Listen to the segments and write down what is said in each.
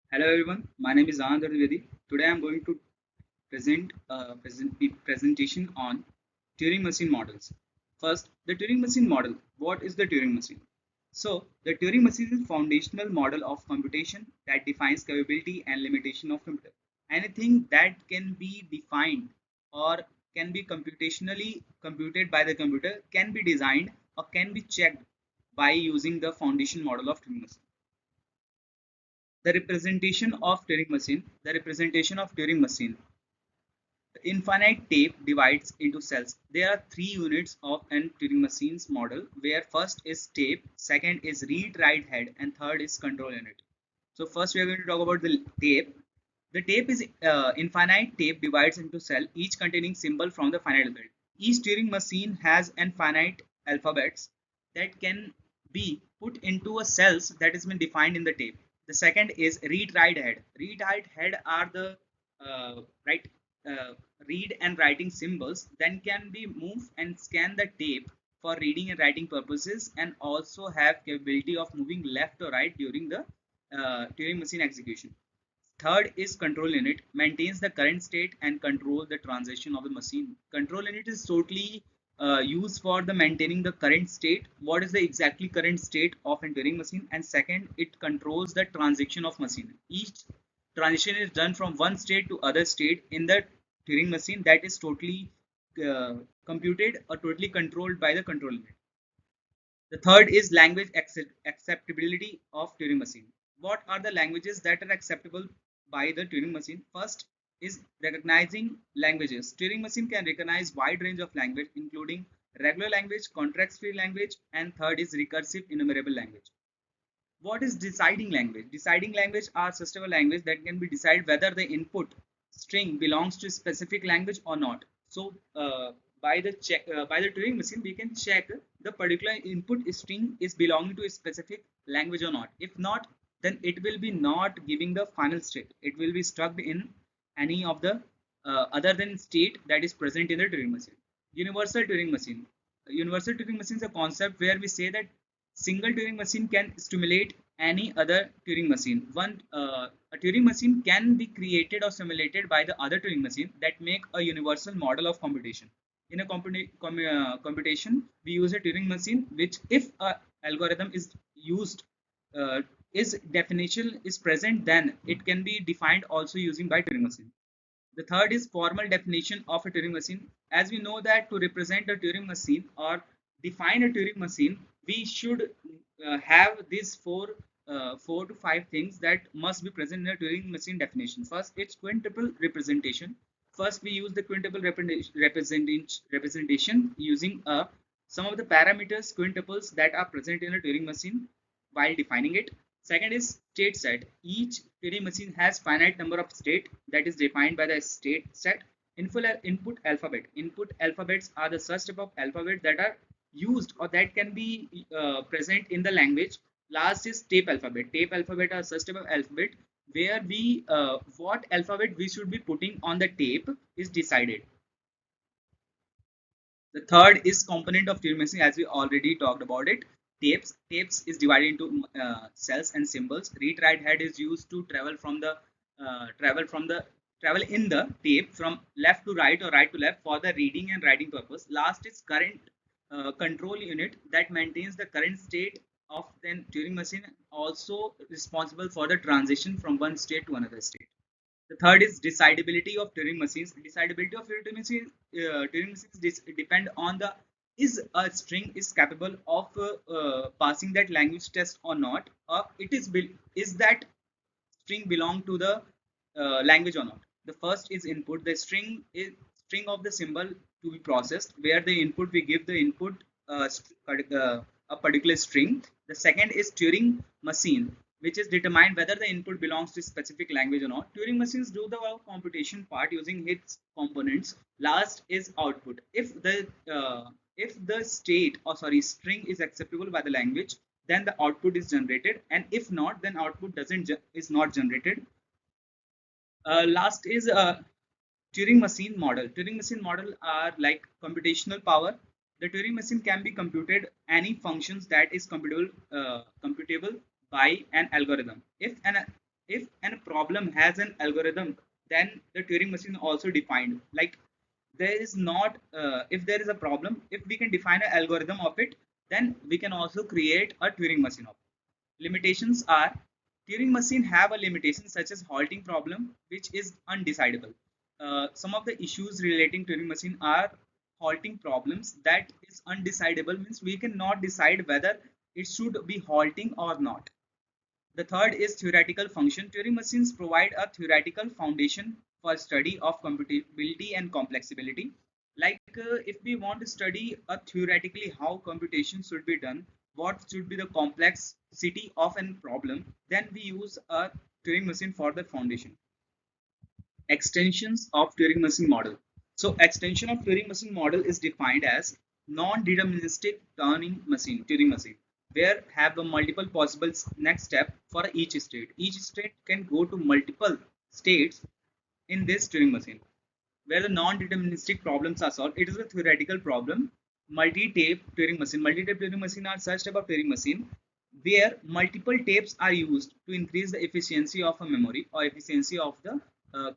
Hello everyone, my name is Anand Trivedi. Today I am going to present presentation on Turing machine models. First, the Turing machine model. What is the Turing machine? So, the Turing machine is a foundational model of computation that defines capability and limitation of computer. Anything that can be defined or can be computationally computed by the computer can be designed or can be checked by using the foundation model of Turing machine. The representation of Turing machine. The representation of Turing machine. The infinite tape divides into cells. There are three units of an Turing machine's model, where first is tape, second is read-write head, and third is control unit. So first we are going to talk about the tape. The tape is infinite tape divides into cell, each containing symbol from the finite alphabet. Each Turing machine has infinite alphabets that can be put into a cells that has been defined in the tape. The second is read-write head. Read-write head are the right uh, read and writing symbols then can be moved and scan the tape for reading and writing purposes, and also have capability of moving left or right during the Turing machine execution. Third is control unit, maintains the current state and control the transition of the machine. Control unit is totally used for the maintaining the current state. What is the exactly current state of a Turing machine? And second, it controls the transition of machine. Each transition is done from one state to other state in the Turing machine, that is totally uh, computed or totally controlled by the control unit. The third is language acceptability of Turing machine. What are the languages that are acceptable by the Turing machine? First is recognizing languages. Turing machine can recognize wide range of language, including regular language, context-free language, and third is recursive enumerable language. What is deciding language? Deciding language are system of language that can be decided whether the input string belongs to a specific language or not. So by the Turing machine, we can check the particular input string is belonging to a specific language or not. If not, then it will be not giving the final state. It will be stuck in any of the other than state that is present in the Turing machine. Universal Turing machine. Universal Turing machine is a concept where we say that single Turing machine can stimulate any other Turing machine. A Turing machine can be created or simulated by the other Turing machine that make a universal model of computation. In a computation, we use a Turing machine which, if a algorithm is used, uh, is definition is present, then it can be defined also using by Turing machine. The third is formal definition of a Turing machine. As we know that to represent a Turing machine or define a Turing machine, we should have these four to five things that must be present in a Turing machine definition. First, it's quintuple representation. First, we use the quintuple representation using some of the parameters quintuples that are present in a Turing machine while defining it. Second is state set. Each Turing machine has finite number of state that is defined by the state set. Input alphabet. Input alphabets are the such type of alphabet that are used or that can be present in the language. Last is tape alphabet. Tape alphabet are such type of alphabet where we what alphabet we should be putting on the tape is decided. The third is component of Turing machine, as we already talked about it. Tapes is divided into cells and symbols. Read write head is used to travel in the tape from left to right or right to left for the reading and writing purpose. Last is current control unit that maintains the current state of the Turing machine, also responsible for the transition from one state to another state. The third is decidability of Turing machines. Decidability of Turing machines depend on the is a string is capable of passing that language test or not, or is that string belong to the language or not. The first is input. The string of the symbol to be processed, where the input we give the input a particular string. The second is Turing machine, which is determined whether the input belongs to a specific language or not. Turing machines do the computation part using its components. Last is output. If the state or sorry string is acceptable by the language, then the output is generated, and if not, then output doesn't is not generated. Last is Turing machine model. Turing machine model are like computational power. The Turing machine can be computed any functions that is computable by an algorithm. If and a problem has an algorithm, then the Turing machine also defined. Like there is not, if there is a problem, if we can define an algorithm of it, then we can also create a Turing machine of it. Limitations are Turing machine have a limitation such as halting problem, which is undecidable. Some of the issues relating Turing machine are halting problems that is undecidable, means we cannot decide whether it should be halting or not. The third is theoretical function. Turing machines provide a theoretical foundation for study of computability and complexity. Like if we want to study theoretically how computation should be done, what should be the complexity of a problem, then we use a Turing machine for the foundation. Extensions of Turing machine model. So extension of Turing machine model is defined as non-deterministic Turing machine, where have a multiple possible next step for each state. Each state can go to multiple states in this Turing machine, where the non-deterministic problems are solved. It is a theoretical problem. Multi-tape Turing machine. Multi-tape Turing machine are such type of Turing machine where multiple tapes are used to increase the efficiency of a memory or efficiency of the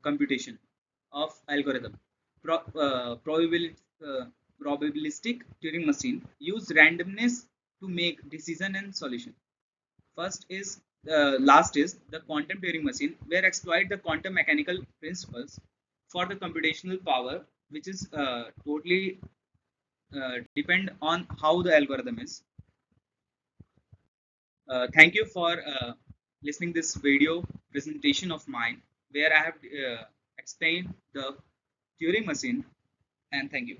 computation of algorithm. Pro, uh, probability, uh, Probabilistic Turing machine use randomness to make decision and solution. Last is the quantum Turing machine, where exploit the quantum mechanical principles for the computational power, which is totally depend on how the algorithm is. Thank you for listening this video presentation of mine, where I have explained the Turing machine, and thank you.